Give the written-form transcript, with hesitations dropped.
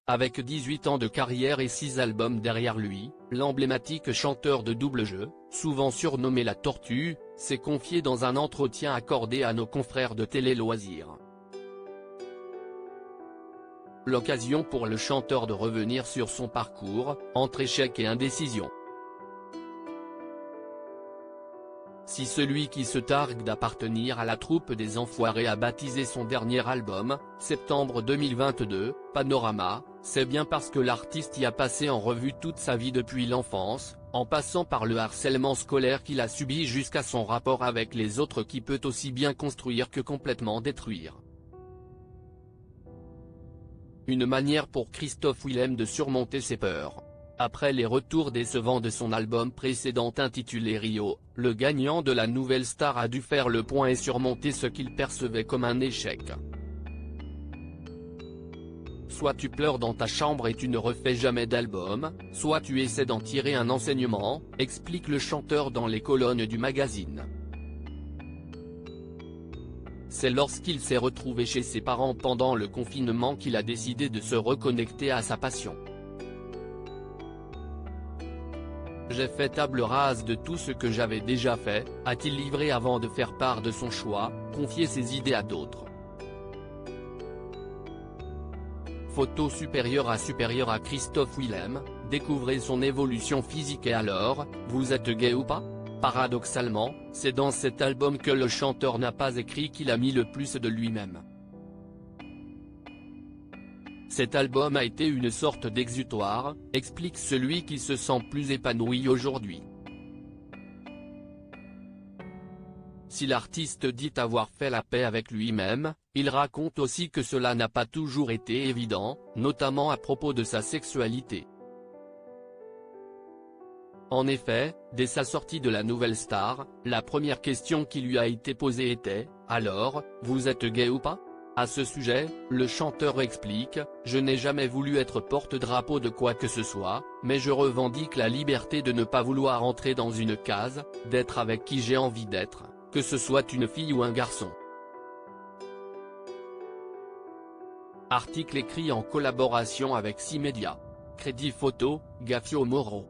Avec 18 ans de carrière et 6 albums derrière lui, l'emblématique chanteur de double jeu, souvent surnommé la Tortue, s'est confié dans un entretien accordé à nos confrères de Télé Loisirs. L'occasion pour le chanteur de revenir sur son parcours, entre échecs et indécision. Si celui qui se targue d'appartenir à la troupe des Enfoirés a baptisé son dernier album, septembre 2022, Panorama, c'est bien parce que l'artiste y a passé en revue toute sa vie depuis l'enfance, en passant par le harcèlement scolaire qu'il a subi jusqu'à son rapport avec les autres qui peut aussi bien construire que complètement détruire. Une manière pour Christophe Willem de surmonter ses peurs. Après les retours décevants de son album précédent intitulé Rio, le gagnant de la nouvelle star a dû faire le point et surmonter ce qu'il percevait comme un échec. Soit tu pleures dans ta chambre et tu ne refais jamais d'album, soit tu essaies d'en tirer un enseignement, explique le chanteur dans les colonnes du magazine. C'est lorsqu'il s'est retrouvé chez ses parents pendant le confinement qu'il a décidé de se reconnecter à sa passion. J'ai fait table rase de tout ce que j'avais déjà fait, a-t-il livré avant de faire part de son choix, confier ses idées à d'autres. Photo supérieure à Christophe Willem, découvrez son évolution physique et alors, vous êtes gay ou pas? Paradoxalement, c'est dans cet album que le chanteur n'a pas écrit qu'il a mis le plus de lui-même. Cet album a été une sorte d'exutoire, explique celui qui se sent plus épanoui aujourd'hui. Si l'artiste dit avoir fait la paix avec lui-même, il raconte aussi que cela n'a pas toujours été évident, notamment à propos de sa sexualité. En effet, dès sa sortie de la nouvelle star, la première question qui lui a été posée était « Alors, vous êtes gay ou pas ?» À ce sujet, le chanteur explique « Je n'ai jamais voulu être porte-drapeau de quoi que ce soit, mais je revendique la liberté de ne pas vouloir entrer dans une case, d'être avec qui j'ai envie d'être, que ce soit une fille ou un garçon. » Article écrit en collaboration avec 6 médias. Crédit photo, Gafio Moro.